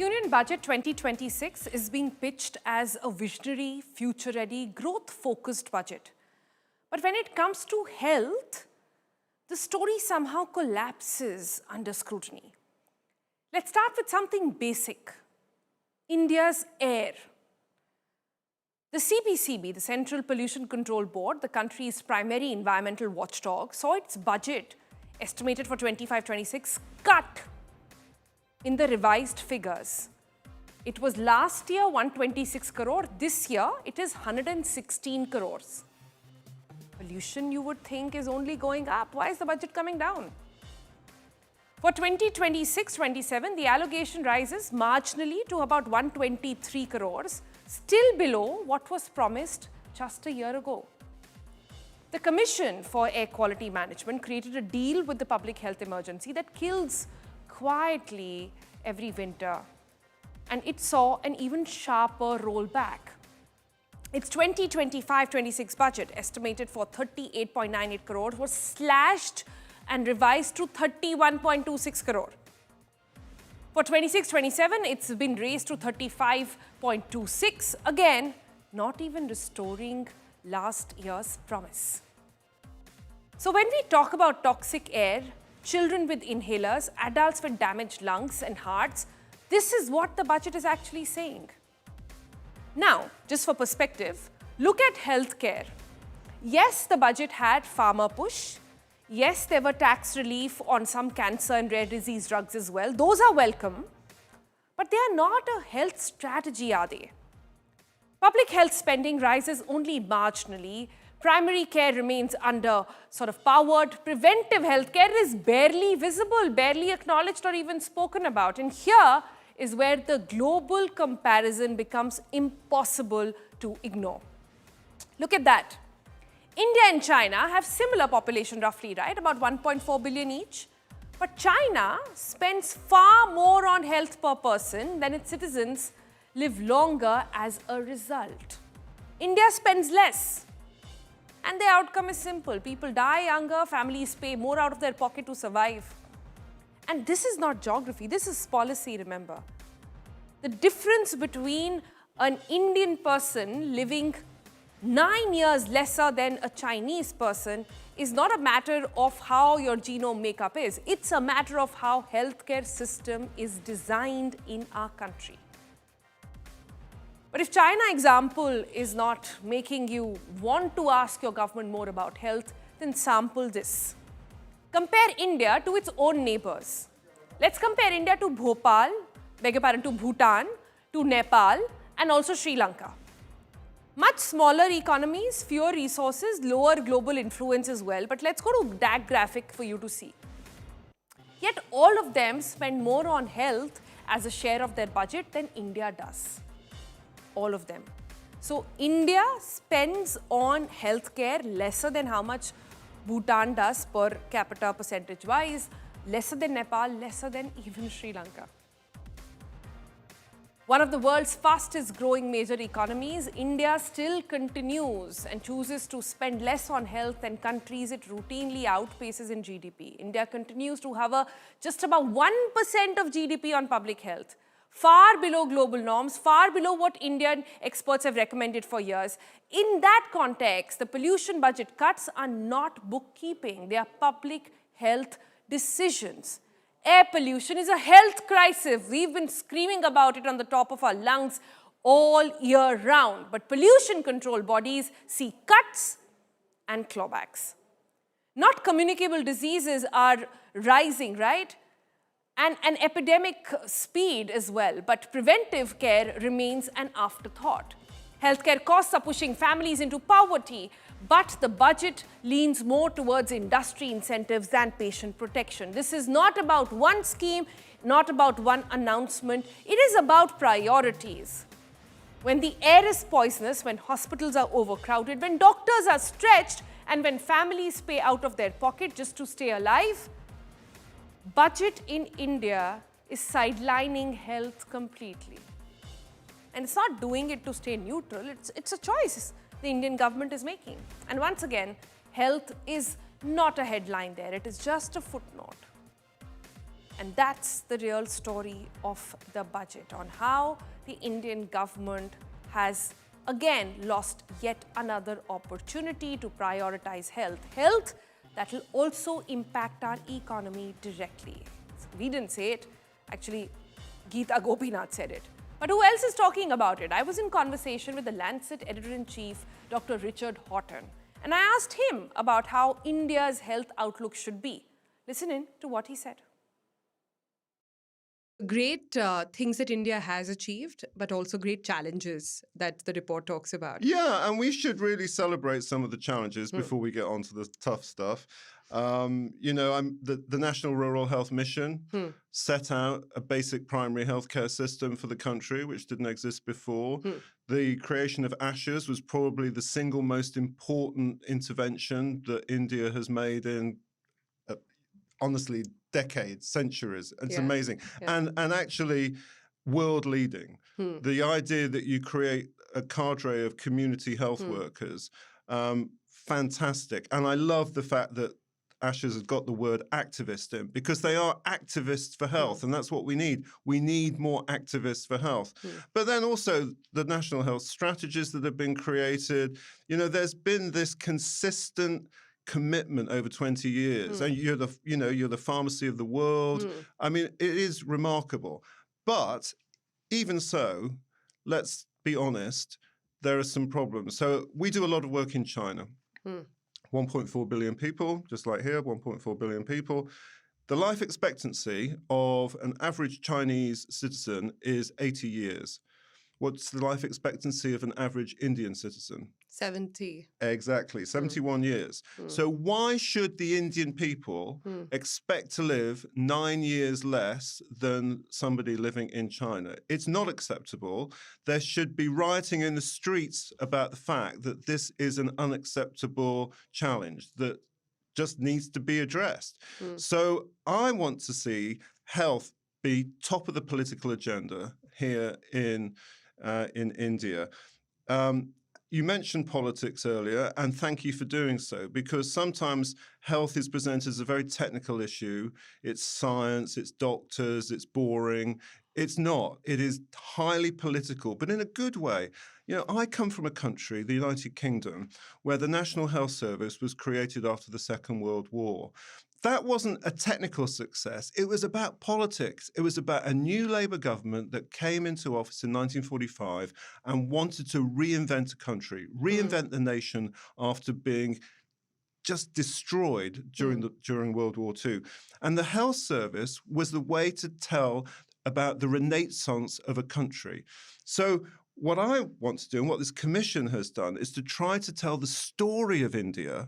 Union Budget 2026 is being pitched as a visionary, future-ready, growth-focused budget. But when it comes to health, the story somehow collapses under scrutiny. Let's start with something basic. India's air. The CPCB, the Central Pollution Control Board, the country's primary environmental watchdog, saw its budget estimated for 25-26 cut in the revised figures. It was last year 126 crore, this year it is 116 crores. Pollution, you would think, is only going up. Why is the budget coming down? For 2026-27, the allocation rises marginally to about 123 crores, still below what was promised just a year ago. The Commission for Air Quality Management created a deal with the public health emergency that kills quietly every winter, and it saw an even sharper rollback. Its 2025-26 budget, estimated for 38.98 crore, was slashed and revised to 31.26 crore. For 26-27, it's been raised to 35.26, again, not even restoring last year's promise. So when we talk about toxic air, children with inhalers, adults with damaged lungs and hearts, this is what the budget is actually saying. Now, just for perspective, look at healthcare. Yes, the budget had farmer push. Yes, there were tax relief on some cancer and rare disease drugs as well. Those are welcome, but they are not a health strategy, are they? Public health spending rises only marginally. Primary care remains under powered. Preventive health care is barely visible, barely acknowledged or even spoken about. And here is where the global comparison becomes impossible to ignore. Look at that. India and China have similar population roughly, right? About 1.4 billion each. But China spends far more on health per person than its citizens live longer as a result. India spends less. And the outcome is simple. People die younger, families pay more out of their pocket to survive. And this is not geography, this is policy, remember. The difference between an Indian person living 9 years lesser than a Chinese person is not a matter of how your genome makeup is. It's a matter of how healthcare system is designed in our country. But if China example is not making you want to ask your government more about health, then sample this. Compare India to its own neighbours. Let's compare India to to Bhutan, to Nepal, and also Sri Lanka. Much smaller economies, fewer resources, lower global influence as well. But let's go to that graphic for you to see. Yet all of them spend more on health as a share of their budget than India does. All of them. So India spends on healthcare lesser than how much Bhutan does per capita percentage-wise, lesser than Nepal, lesser than even Sri Lanka. One of the world's fastest growing major economies, India still continues and chooses to spend less on health than countries it routinely outpaces in GDP. India continues to hover just about 1% of GDP on public health. Far below global norms, far below what Indian experts have recommended for years. In that context, the pollution budget cuts are not bookkeeping, they are public health decisions. Air pollution is a health crisis. We've been screaming about it on the top of our lungs all year round. But pollution control bodies see cuts and clawbacks. Not communicable diseases are rising, right? And an epidemic speed as well, but preventive care remains an afterthought. Healthcare costs are pushing families into poverty, but the budget leans more towards industry incentives than patient protection. This is not about one scheme, not about one announcement. It is about priorities. When the air is poisonous, when hospitals are overcrowded, when doctors are stretched, and when families pay out of their pocket just to stay alive, budget in India is sidelining health completely. And it's not doing it to stay neutral, it's a choice the Indian government is making. And once again, health is not a headline there, it is just a footnote. And that's the real story of the budget, on how the Indian government has again lost yet another opportunity to prioritize health. Health that will also impact our economy directly. We didn't say it, actually Geeta Gopinath said it. But who else is talking about it? I was in conversation with the Lancet Editor-in-Chief Dr. Richard Horton, and I asked him about how India's health outlook should be. Listen in to what he said. Great things that India has achieved, but also great challenges that the report talks about. Yeah, and we should really celebrate some of the challenges before we get on to the tough stuff. You know, the National Rural Health Mission set out a basic primary healthcare system for the country, which didn't exist before. The creation of ASHAs was probably the single most important intervention that India has made in, honestly, decades, centuries. It's amazing. And actually world leading. The idea that you create a cadre of community health workers, fantastic. And I love the fact that ASHAs has got the word activist in, because they are activists for health, and that's what we need. We need more activists for health. But then also the national health strategies that have been created. You know, there's been this consistent commitment over 20 years, and you're the pharmacy of the world. I mean, it is remarkable. But even so, let's be honest, there are some problems. So we do a lot of work in China. 1.4 billion people, just like here, 1.4 billion people. The life expectancy of an average Chinese citizen is 80 years. What's the life expectancy of an average Indian citizen? 70. Exactly, 71 years. So why should the Indian people expect to live 9 years less than somebody living in China? It's not acceptable. There should be rioting in the streets about the fact that this is an unacceptable challenge that just needs to be addressed. So I want to see health be top of the political agenda here in India. You mentioned politics earlier, and thank you for doing so, because sometimes health is presented as a very technical issue. It's science, it's doctors, it's boring. It's not. It is highly political, but in a good way. You know, I come from a country, the United Kingdom, where the National Health Service was created after the Second World War. That wasn't a technical success. It was about politics. It was about a new Labour government that came into office in 1945 and wanted to reinvent a country, reinvent the nation after being just destroyed during World War II. And the health service was the way to tell about the renaissance of a country. So what I want to do, and what this commission has done, is to try to tell the story of India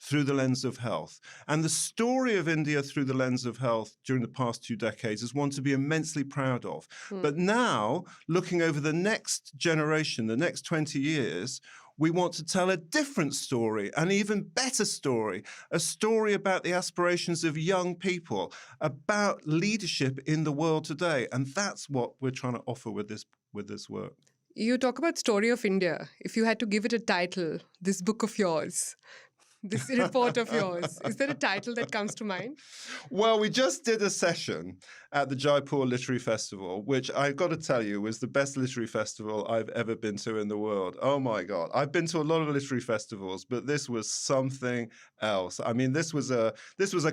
through the lens of health. And the story of India through the lens of health during the past 2 decades is one to be immensely proud of. But now, looking over the next generation, the next 20 years, we want to tell a different story, an even better story, a story about the aspirations of young people, about leadership in the world today. And that's what we're trying to offer with this work. You talk about Story of India. If you had to give it a title, this book of yours, this report of yours, is there a title that comes to mind? Well, we just did a session at the Jaipur Literary Festival, which I've got to tell you was the best literary festival I've ever been to in the world. Oh my God. I've been to a lot of literary festivals, but this was something else. I mean, this was a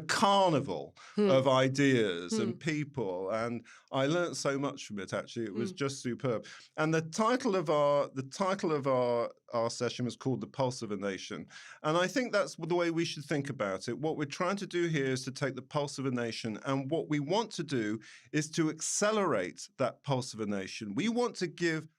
carnival of ideas and people, and I learned so much from it, actually. It was just superb. And the title of our session was called The Pulse of a Nation. And I think that's the way we should think about it. What we're trying to do here is to take the pulse of a nation, and what we want to do is to accelerate that pulse of a nation. We want to give...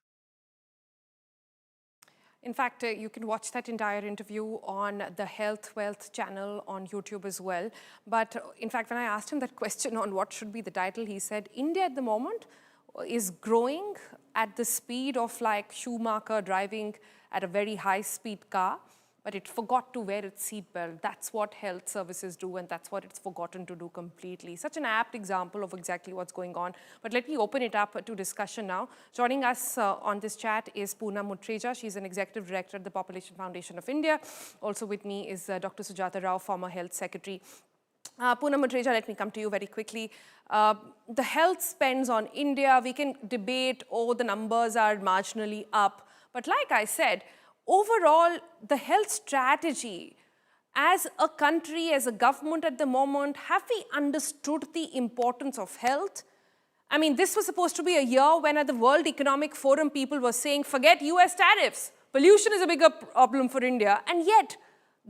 In fact, you can watch that entire interview on the Health Wealth channel on YouTube as well. But in fact, when I asked him that question on what should be the title, he said, India at the moment is growing at the speed of like Schumacher driving at a very high-speed car, but it forgot to wear its seatbelt. That's what health services do, and that's what it's forgotten to do completely. Such an apt example of exactly what's going on. But let me open it up to discussion now. Joining us on this chat is Poonam Muttreja. She's an executive director at the Population Foundation of India. Also with me is Dr. Sujatha Rao, former health secretary. Poonam Muttreja, let me come to you very quickly. The health spends on India, we can debate, oh, the numbers are marginally up. But like I said, overall, the health strategy, as a country, as a government at the moment, have we understood the importance of health? I mean, this was supposed to be a year when at the World Economic Forum, people were saying, forget US tariffs. Pollution is a bigger problem for India. And yet,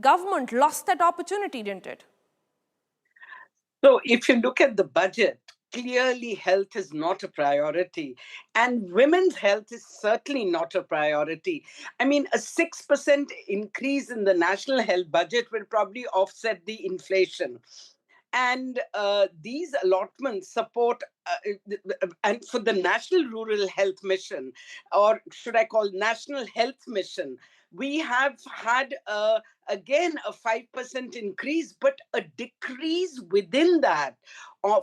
government lost that opportunity, didn't it? So if you look at the budget, clearly health is not a priority. And women's health is certainly not a priority. I mean, a 6% increase in the national health budget will probably offset the inflation. And these allotments support, and for the National Rural Health Mission, or should I call National Health Mission, we have had, again, a 5% increase, but a decrease within that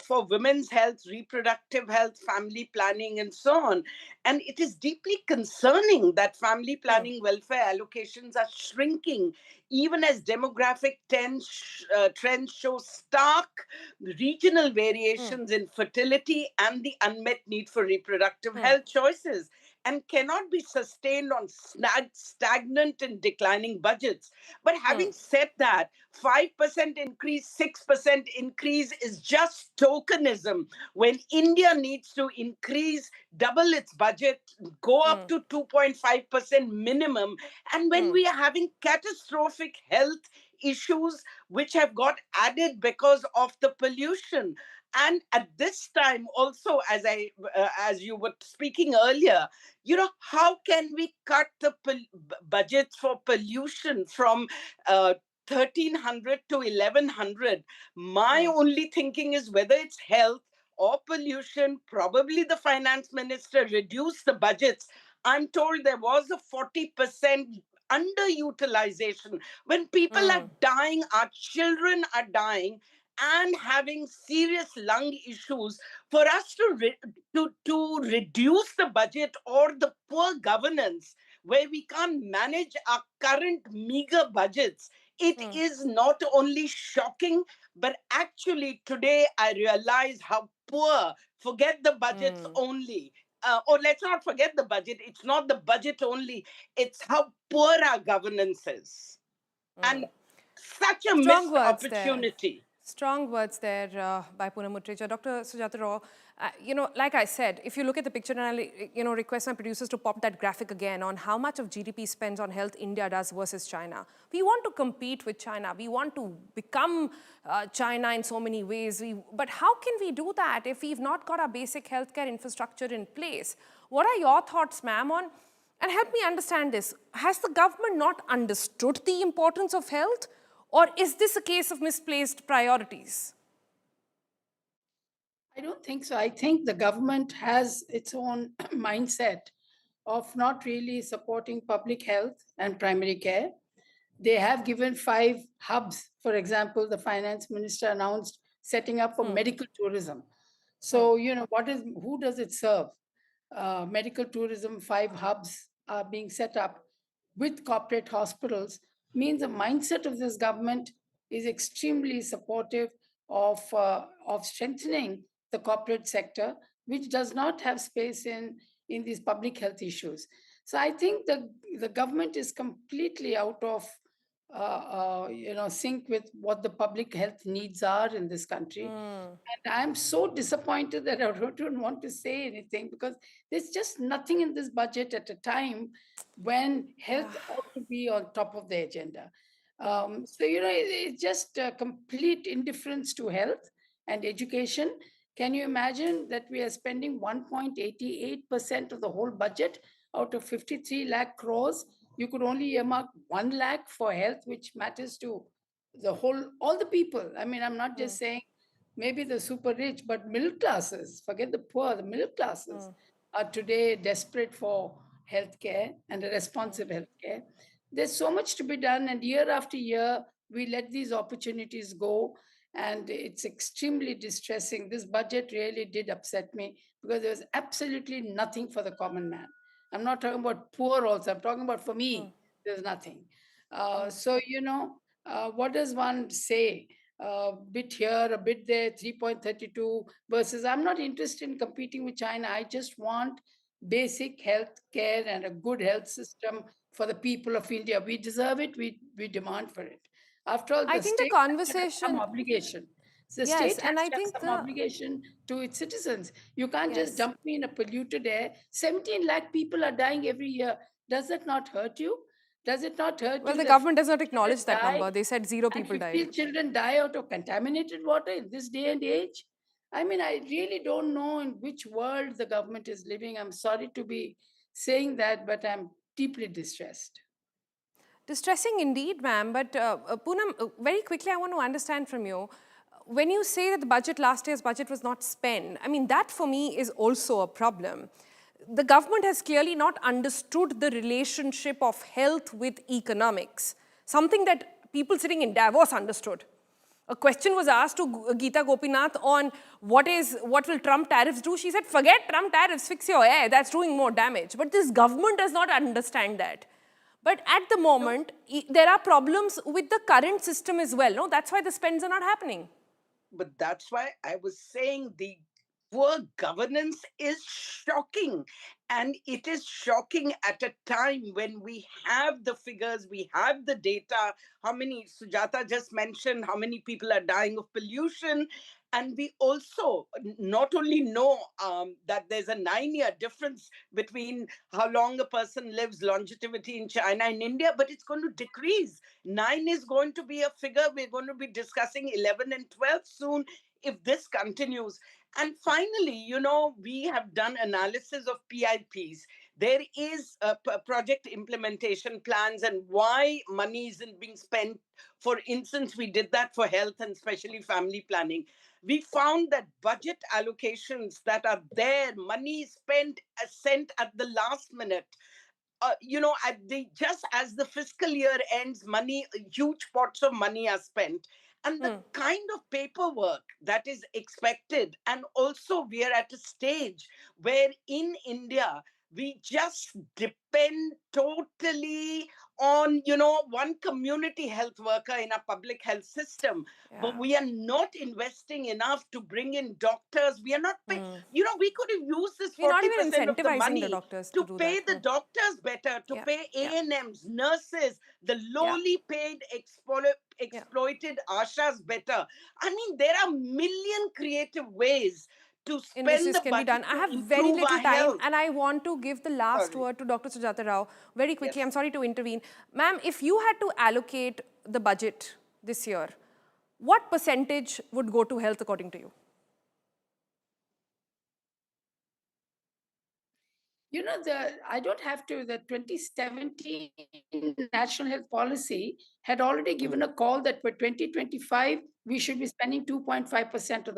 for women's health, reproductive health, family planning, and so on. And it is deeply concerning that family planning welfare allocations are shrinking, even as demographic trends show stark regional variations in fertility and the unmet need for reproductive health choices, and cannot be sustained on stagnant and declining budgets. But having said that, 5% increase, 6% increase is just tokenism when India needs to increase, double its budget, go up to 2.5% minimum. And when we are having catastrophic health issues which have got added because of the pollution. And at this time also, as you were speaking earlier, how can we cut the budgets for pollution from 1,300 to 1,100? My only thinking is whether it's health or pollution, probably the finance minister reduced the budgets. I'm told there was a 40% underutilization. When people are dying, our children are dying and having serious lung issues, for us to reduce the budget, or the poor governance where we can't manage our current meager budgets, it is not only shocking, but actually today I realize how poor, forget the budgets only. Or let's not forget the budget. It's not the budget only. It's how poor our governance is. And such a Strong missed words there. opportunity. Strong words there by Poonam Muttreja. Dr. Sujatha Rao, like I said, if you look at the picture, and I'll, request my producers to pop that graphic again on how much of GDP spends on health India does versus China. We want to compete with China. We want to become China in so many ways. But how can we do that if we've not got our basic healthcare infrastructure in place? What are your thoughts, ma'am, on, and help me understand this, has the government not understood the importance of health? Or is this a case of misplaced priorities? I don't think so. I think the government has its own mindset of not really supporting public health and primary care. They have given 5 hubs. For example, the finance minister announced setting up for medical tourism. So, who does it serve? Medical tourism, 5 hubs are being set up with corporate hospitals, means the mindset of this government is extremely supportive of strengthening the corporate sector, which does not have space in these public health issues. So I think the government is completely out of sync with what the public health needs are in this country. And I'm so disappointed that I don't want to say anything, because there's just nothing in this budget at a time when health ought to be on top of the agenda. It's just a complete indifference to health and education. Can you imagine that we are spending 1.88% of the whole budget out of 53 lakh crores? You could only earmark 1 lakh for health, which matters to all the people. I mean, I'm not just saying maybe the super rich, but middle classes, forget the poor, the middle classes are today desperate for healthcare and a responsive healthcare. There's so much to be done, and year after year, we let these opportunities go, and it's extremely distressing. This budget really did upset me, because there was absolutely nothing for the common man. I'm not talking about poor also, I'm talking about for me, there's nothing. What does one say? a bit here, a bit there, 3.32 versus I'm not interested in competing with China. I just want basic health care and a good health system for the people of India. We deserve it. We demand for it. After all, I the think the state has to have some conversation, obligation. The yes, state has and I to have think some obligation to its citizens. You can't just yes. dump me in a polluted air. 17 lakh people are dying every year. Does that not hurt you? Does it not hurt Well, you the that government does not 50 children acknowledge that die number. They said 0 and people died. 15 children die out of contaminated water in this day and age? I mean, I really don't know in which world the government is living. I'm sorry to be saying that, but I'm deeply distressed. Distressing indeed, ma'am. But Poonam, very quickly, I want to understand from you. When you say that the budget, last year's budget was not spent, I mean, that for me is also a problem. The government has clearly not understood the relationship of health with economics, something that people sitting in Davos understood. A question was asked to Geeta Gopinath on what will Trump tariffs do. She said, forget Trump tariffs, fix your air, that's doing more damage. But this government does not understand that. But at the moment, there are problems with the current system as well. No, that's why the spends are not happening. But that's why I was saying the poor governance is shocking. And it is shocking at a time when we have the figures, we have the data. How many, Sujatha just mentioned, how many people are dying of pollution. And we also not only know that there's a 9-year difference between how long a person lives, longevity in China and India, but it's going to decrease. 9 is going to be a figure we're going to be discussing 11 and 12 soon if this continues. And finally, we have done analysis of PIPs. There is project implementation plans and why money isn't being spent. For instance, we did that for health and especially family planning. We found that budget allocations that are there, money spent, sent at the last minute, just as the fiscal year ends, huge pots of money are spent, and the kind of paperwork that is expected. And also, we are at a stage where in India we just depend totally on one community health worker in a public health system, but we are not investing enough to bring in doctors. We are not paying. We could have used this We're not even 40% of the incentivizing the money doctors to to do that. pay the doctors better, to Yeah, pay yeah, ANMs, nurses, the yeah, lowly paid yeah. exploited ashas better. I mean, there are million creative ways to In which spend this the can be budget done. I to have very improve little our time health. and I want to give the last Sorry. word to Dr. Sujatha Rao very quickly. Yes. I'm sorry to intervene. Ma'am, if you had to allocate the budget this year, what percentage would go to health according to you? I don't have to. The 2017 National Health Policy had already given a call that for 2025 we should be spending 2.5%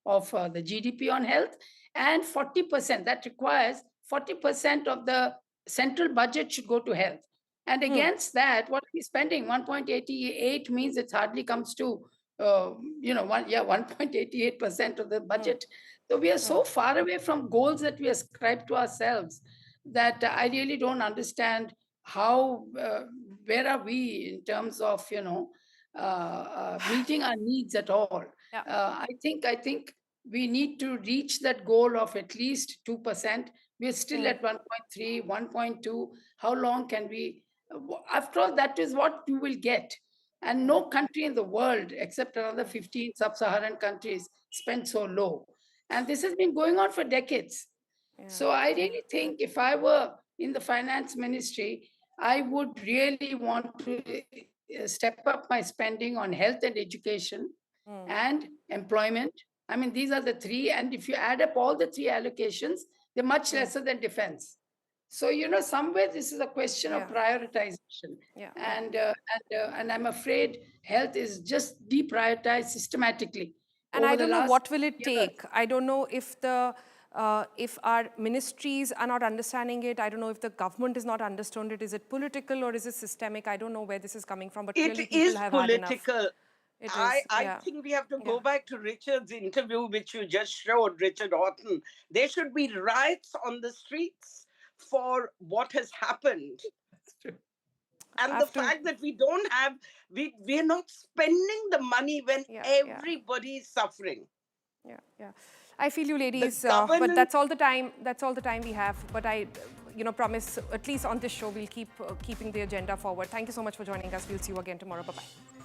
of the GDP on health, and 40%. That requires 40% of the central budget should go to health. And against that, what are we spending? 1.88 means it hardly comes to 1.88% of the budget. So we are so far away from goals that we ascribe to ourselves that I really don't understand how, where are we in terms of, meeting our needs at all. Yeah. I think we need to reach that goal of at least 2%. We're still at 1.3, 1.2. How long can we? After all, that is what you will get. And no country in the world, except another 15 sub-Saharan countries, spend so low. And this has been going on for decades. So I really think if I were in the finance ministry, I would really want to step up my spending on health and education and employment. I mean, these are the three. And if you add up all the three allocations, they're much lesser than defense. So, somewhere this is a question of prioritization. Yeah. And I'm afraid health is just deprioritized systematically. And over I the don't know last what will it years. take. I don't know if our ministries are not understanding it. I don't know if the government is not understood it. Is it political or is it systemic? I don't know where this is coming from, but clearly It people is have had enough. political. It I, is, I yeah. think we have to go Yeah. back to Richard's interview, which you just showed, Richard Horton. There should be riots on the streets for what has happened. And the fact that we don't have, we're not spending the money when everybody is suffering. Yeah. I feel you ladies, The but that's all the time we have. But I, promise, at least on this show, we'll keep keeping the agenda forward. Thank you so much for joining us. We'll see you again tomorrow. Bye-bye.